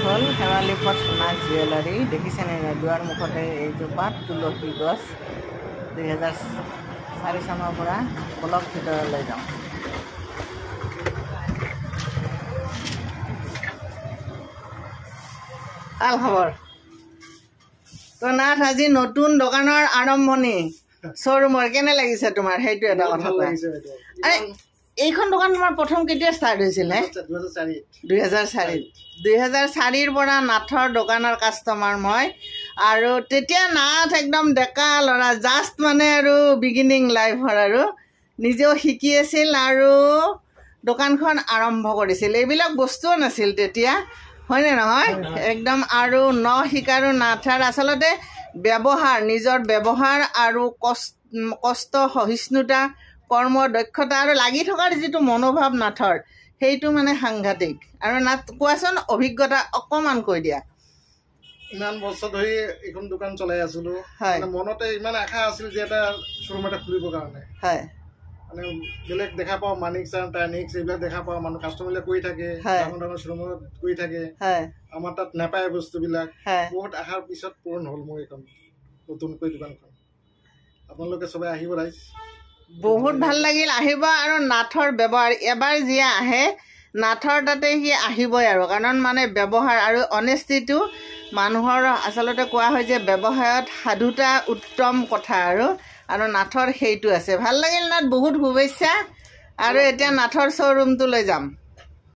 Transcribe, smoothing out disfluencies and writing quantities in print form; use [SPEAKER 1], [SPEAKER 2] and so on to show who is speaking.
[SPEAKER 1] হল শেৱালি পথ সোণা জুৱেলাৰী দেখিছেনে দুৱাৰ মুখতে এইজোপা তুলসী গছ 2004 চনৰ পৰা ব্লক ভিতৰলৈ যাওঁ। ভাল খবৰ তো নাথ, আজি নতুন দোকানৰ আৰম্ভণি শ্ব'ৰুমৰ কেনে লাগিছে তোমাৰ? সেইটো এটা কথা এইখন দোকান তোমাৰ প্ৰথম কেতিয়া ষ্টাৰ্ট হৈছিল? 2004 পৰা নাথৰ দোকানৰ কাষ্টমাৰ মই, আৰু তেতিয়া নাথ একদম ডেকা ল'ৰা, জাষ্ট মানে আৰু বিগিনিং লাইফৰ, আৰু নিজেও শিকি আছিল আৰু দোকানখন আৰম্ভ কৰিছিল। এইবিলাক বস্তুও নাছিল তেতিয়া, হয়নে নহয়? একদম আৰু ন শিকাৰো নাথাৰ আচলতে ব্যৱহাৰ, নিজৰ ব্যৱহাৰ আৰু কষ্ট সহিষ্ণুতা, কৰ্ম দক্ষতা আৰু লাগি থকাৰ যিটো মনোভাৱ নাথৰ, সেইটো মানে সাংঘাতিক। আৰু নাথ, কোৱাচোন অভিজ্ঞতা অকণমান কৈ দিয়া।
[SPEAKER 2] ইমান বছৰ ধৰি এইখন দোকান চলাই আছিলো, মনতে ইমান আশা আছিল যে এটা শ্ব'ৰুম এটা খুলিবৰ কাৰণে। মানে বেলেগ দেখা পাওঁ, মানিক চান, টাইনিক্স এইবিলাক দেখা পাওঁ, মানুহ কাষ্টমাৰবিলাক কৰি থাকে, ডাঙৰ ডাঙৰ শ্ব'ৰুমত কৰি থাকে, আমাৰ তাত নাপায় বস্তুবিলাক। বহুত আশাৰ পিছত পূৰণ হ'ল মোৰ এইখন নতুনকৈ দোকানখন। আপোনালোকে সবে আহিব ৰাইজ,
[SPEAKER 1] বহুত ভাল লাগিল, আহিব। আৰু নাথৰ ব্যৱহাৰ, এবাৰ যিয়ে আহে নাথৰ তাতে সি আহিবই, আৰু কাৰণ মানে ব্যৱহাৰ আৰু অনেষ্টিটো মানুহৰ আচলতে কোৱা হয় যে ব্যৱসায়ত সাধুতা উত্তম কথা, আৰু নাথৰ সেইটো আছে। ভাল লাগিল নাথ, বহুত শুভেচ্ছা। আৰু এতিয়া নাথৰ শ্ব'ৰুমটোলৈ যাম।